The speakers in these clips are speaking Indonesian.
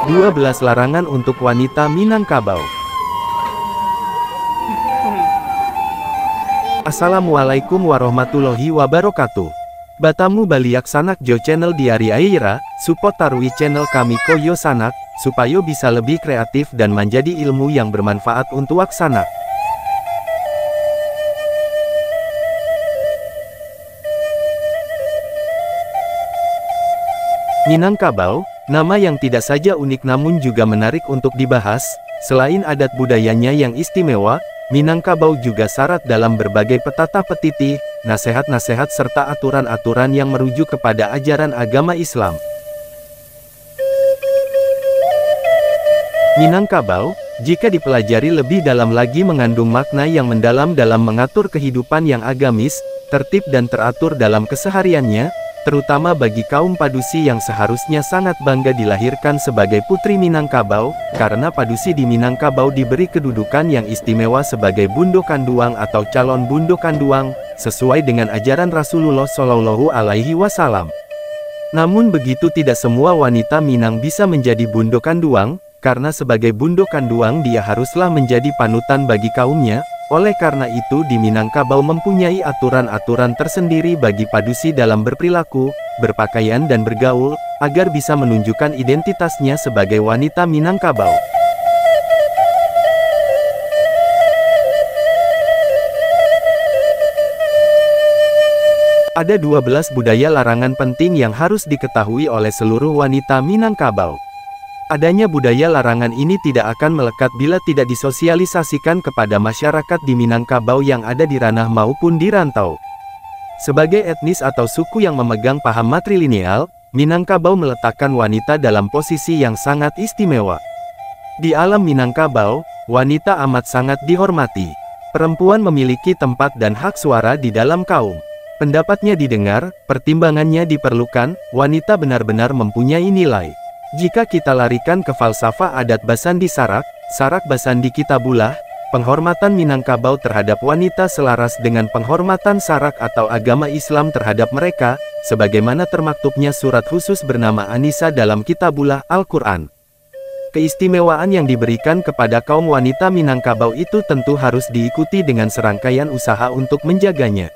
12 larangan untuk wanita Minangkabau. Assalamualaikum warahmatullahi wabarakatuh. Batamu baliak sanak jo channel Diari Aira, support tarwi channel kami koyo sanak, supaya bisa lebih kreatif dan menjadi ilmu yang bermanfaat untuk sanak. Minangkabau, nama yang tidak saja unik namun juga menarik untuk dibahas. Selain adat budayanya yang istimewa, Minangkabau juga syarat dalam berbagai petata petiti, nasihat-nasihat serta aturan-aturan yang merujuk kepada ajaran agama Islam. Minangkabau, jika dipelajari lebih dalam lagi mengandung makna yang mendalam dalam mengatur kehidupan yang agamis, tertib dan teratur dalam kesehariannya, terutama bagi kaum Padusi yang seharusnya sangat bangga dilahirkan sebagai putri Minangkabau, karena Padusi di Minangkabau diberi kedudukan yang istimewa sebagai Bundo Kanduang atau calon Bundo Kanduang, sesuai dengan ajaran Rasulullah Shallallahu Alaihi Wasallam. Namun begitu tidak semua wanita Minang bisa menjadi Bundo Kanduang, karena sebagai Bundo Kanduang dia haruslah menjadi panutan bagi kaumnya. Oleh karena itu di Minangkabau mempunyai aturan-aturan tersendiri bagi Padusi dalam berperilaku, berpakaian dan bergaul, agar bisa menunjukkan identitasnya sebagai wanita Minangkabau. Ada 12 budaya larangan penting yang harus diketahui oleh seluruh wanita Minangkabau. Adanya budaya larangan ini tidak akan melekat bila tidak disosialisasikan kepada masyarakat di Minangkabau yang ada di ranah maupun di rantau. Sebagai etnis atau suku yang memegang paham matrilineal, Minangkabau meletakkan wanita dalam posisi yang sangat istimewa. Di alam Minangkabau, wanita amat sangat dihormati. Perempuan memiliki tempat dan hak suara di dalam kaum. Pendapatnya didengar, pertimbangannya diperlukan, wanita benar-benar mempunyai nilai. Jika kita larikan ke falsafah adat Basandi Sarak Basandi Kitabullah, penghormatan Minangkabau terhadap wanita selaras dengan penghormatan Sarak atau agama Islam terhadap mereka, sebagaimana termaktubnya surat khusus bernama An-Nisa dalam Kitabullah Al-Quran. Keistimewaan yang diberikan kepada kaum wanita Minangkabau itu tentu harus diikuti dengan serangkaian usaha untuk menjaganya.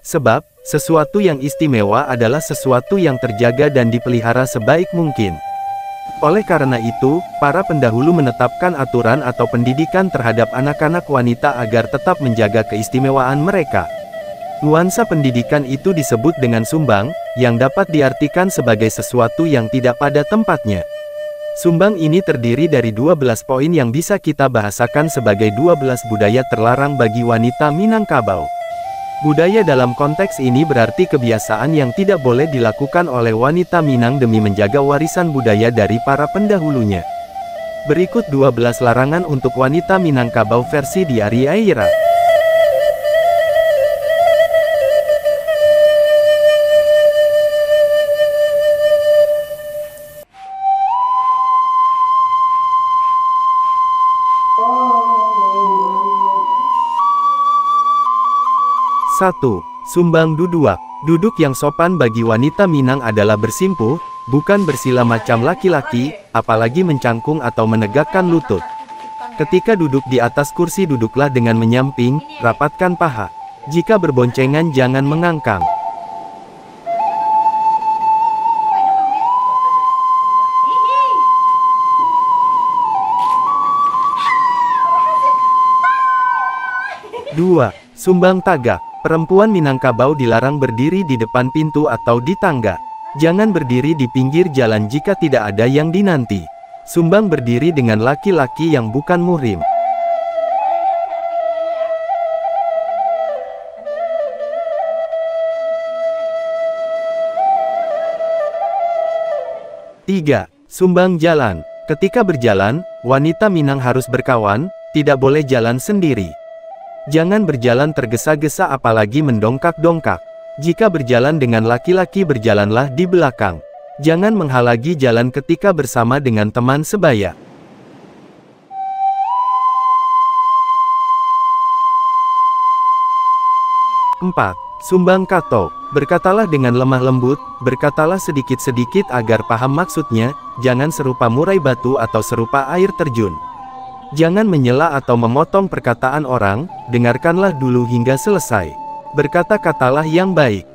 Sebab, sesuatu yang istimewa adalah sesuatu yang terjaga dan dipelihara sebaik mungkin. Oleh karena itu, para pendahulu menetapkan aturan atau pendidikan terhadap anak-anak wanita agar tetap menjaga keistimewaan mereka. Nuansa pendidikan itu disebut dengan sumbang, yang dapat diartikan sebagai sesuatu yang tidak pada tempatnya. Sumbang ini terdiri dari 12 poin yang bisa kita bahasakan sebagai 12 budaya terlarang bagi wanita Minangkabau. Budaya dalam konteks ini berarti kebiasaan yang tidak boleh dilakukan oleh wanita Minang demi menjaga warisan budaya dari para pendahulunya. Berikut 12 larangan untuk wanita Minangkabau versi Diari Aira. Satu, sumbang duduak. Duduk yang sopan bagi wanita Minang adalah bersimpuh, bukan bersila macam laki-laki, apalagi mencangkung atau menegakkan lutut. Ketika duduk di atas kursi duduklah dengan menyamping, rapatkan paha. Jika berboncengan jangan mengangkang. Dua, sumbang tagak. Perempuan Minangkabau dilarang berdiri di depan pintu atau di tangga. Jangan berdiri di pinggir jalan jika tidak ada yang dinanti. Sumbang berdiri dengan laki-laki yang bukan muhrim. Tiga, sumbang jalan. Ketika berjalan, wanita Minang harus berkawan, tidak boleh jalan sendiri. Jangan berjalan tergesa-gesa apalagi mendongkak-dongkak. Jika berjalan dengan laki-laki berjalanlah di belakang. Jangan menghalangi jalan ketika bersama dengan teman sebaya. 4. Sumbang kato. Berkatalah dengan lemah lembut, berkatalah sedikit-sedikit agar paham maksudnya, jangan serupa murai batu atau serupa air terjun. Jangan menyela atau memotong perkataan orang, dengarkanlah dulu hingga selesai. Berkata-katalah yang baik.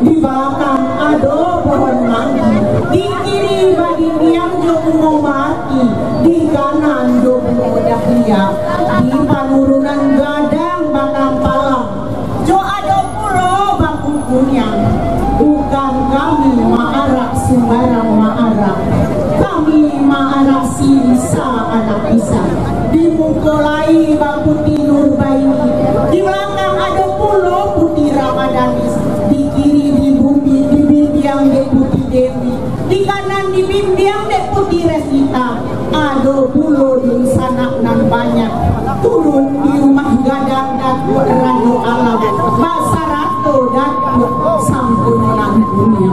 Di belakang ada pohon manggi, di kiri bagi tiang jomblo mati, di kanan jomblo dahlia, di panurunan gadang bakang palang, jo ada pulau baku kunyang. Bukan kami maarak sembarang maarak, kami maarak sisa anak Isa. Di mungkolai baku tidur bayi, di belakang ada pulau putih Ramadanis, di kiri di bumi di bimbing deputi Dewi, di kanan di bimbing deputi Resita. Ada pulau di sanak nan banyak, turun di rumah gadang datu rado alam, basarato datu sampunan dunia.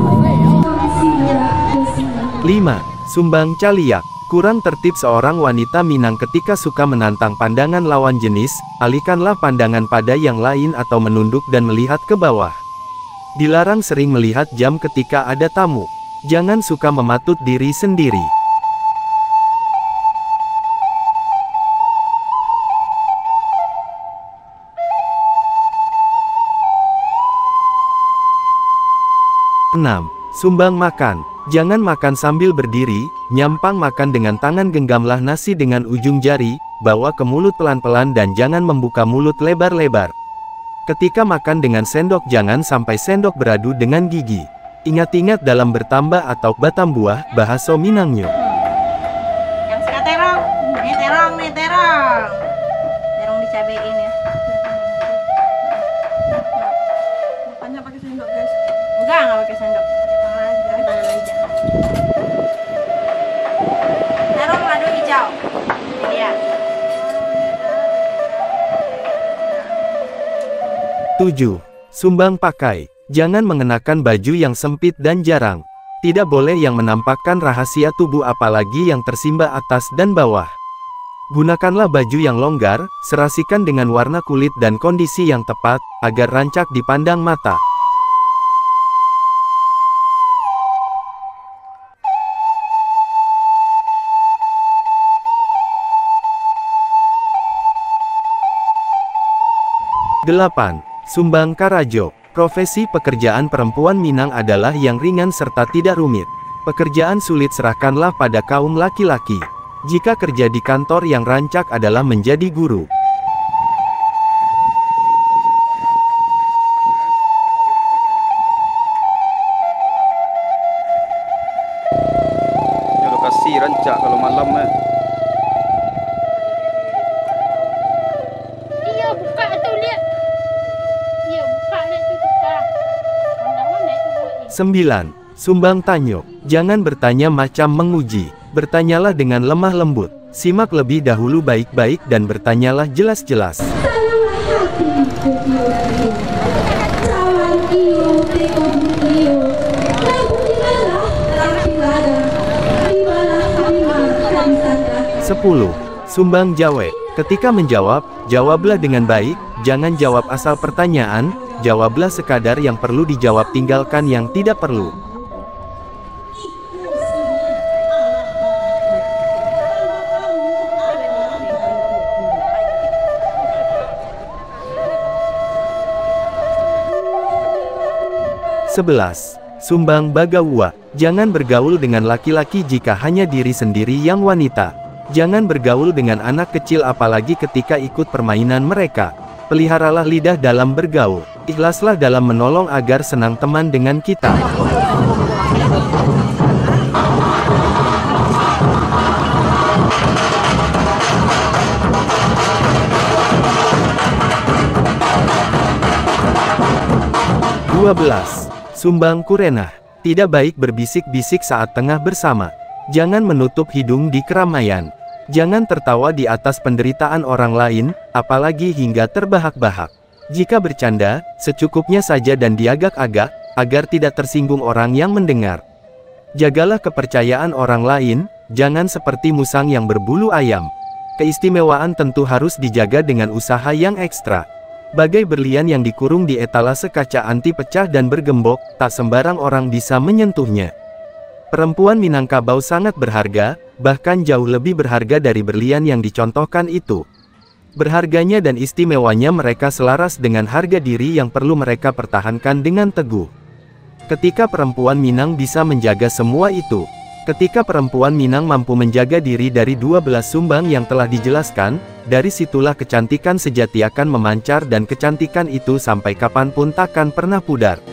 5. Sumbang Caliak. Kurang tertib seorang wanita Minang ketika suka menantang pandangan lawan jenis, alihkanlah pandangan pada yang lain atau menunduk dan melihat ke bawah. Dilarang sering melihat jam ketika ada tamu. Jangan suka mematut diri sendiri. Enam. Sumbang makan. Jangan makan sambil berdiri, nyampang makan dengan tangan, genggamlah nasi dengan ujung jari, bawa ke mulut pelan-pelan dan jangan membuka mulut lebar-lebar. Ketika makan dengan sendok jangan sampai sendok beradu dengan gigi. Ingat-ingat dalam bertambah atau batam buah, bahasa Minangnya. Yang suka terong, nih terong, nih terong. Terong dicabein ya. Makannya pakai sendok guys. Enggak pakai sendok. Tangan aja. Terong lado hijau. Ini dia. 7. Sumbang pakai. Jangan mengenakan baju yang sempit dan jarang. Tidak boleh yang menampakkan rahasia tubuh apalagi yang tersimbah atas dan bawah. Gunakanlah baju yang longgar, serasikan dengan warna kulit dan kondisi yang tepat, agar rancak dipandang mata. Delapan. Sumbang Karajo. Profesi pekerjaan perempuan Minang adalah yang ringan serta tidak rumit. Pekerjaan sulit serahkanlah pada kaum laki-laki. Jika kerja di kantor yang rancak adalah menjadi guru. Ya lokasi rancak kalau malam ya. Iya buka tu lihat. Iya buka lihat tu buka. Pandang mana itu buat. 9. Sumbang Tanyo. Jangan bertanya macam menguji. Bertanyalah dengan lemah lembut. Simak lebih dahulu baik-baik dan bertanyalah jelas-jelas. Sepuluh. Sumbang Jawe. Ketika menjawab, jawablah dengan baik, jangan jawab asal pertanyaan, jawablah sekadar yang perlu dijawab, tinggalkan yang tidak perlu. Sebelas. Sumbang Bagawa. Jangan bergaul dengan laki-laki jika hanya diri sendiri yang wanita. Jangan bergaul dengan anak kecil apalagi ketika ikut permainan mereka. Peliharalah lidah dalam bergaul. Ikhlaslah dalam menolong agar senang teman dengan kita. Dua belas. Sumbang Kurenah. Tidak baik berbisik-bisik saat tengah bersama. Jangan menutup hidung di keramaian. Jangan tertawa di atas penderitaan orang lain, apalagi hingga terbahak-bahak. Jika bercanda, secukupnya saja dan diagak-agak, agar tidak tersinggung orang yang mendengar. Jagalah kepercayaan orang lain, jangan seperti musang yang berbulu ayam. Keistimewaan tentu harus dijaga dengan usaha yang ekstra. Bagai berlian yang dikurung di etalase kaca anti pecah dan bergembok, tak sembarang orang bisa menyentuhnya. Perempuan Minangkabau sangat berharga, bahkan jauh lebih berharga dari berlian yang dicontohkan itu. Berharganya dan istimewanya mereka selaras dengan harga diri yang perlu mereka pertahankan dengan teguh. Ketika perempuan Minang bisa menjaga semua itu, ketika perempuan Minang mampu menjaga diri dari 12 sumbang yang telah dijelaskan, dari situlah kecantikan sejati akan memancar dan kecantikan itu sampai kapanpun takkan pernah pudar.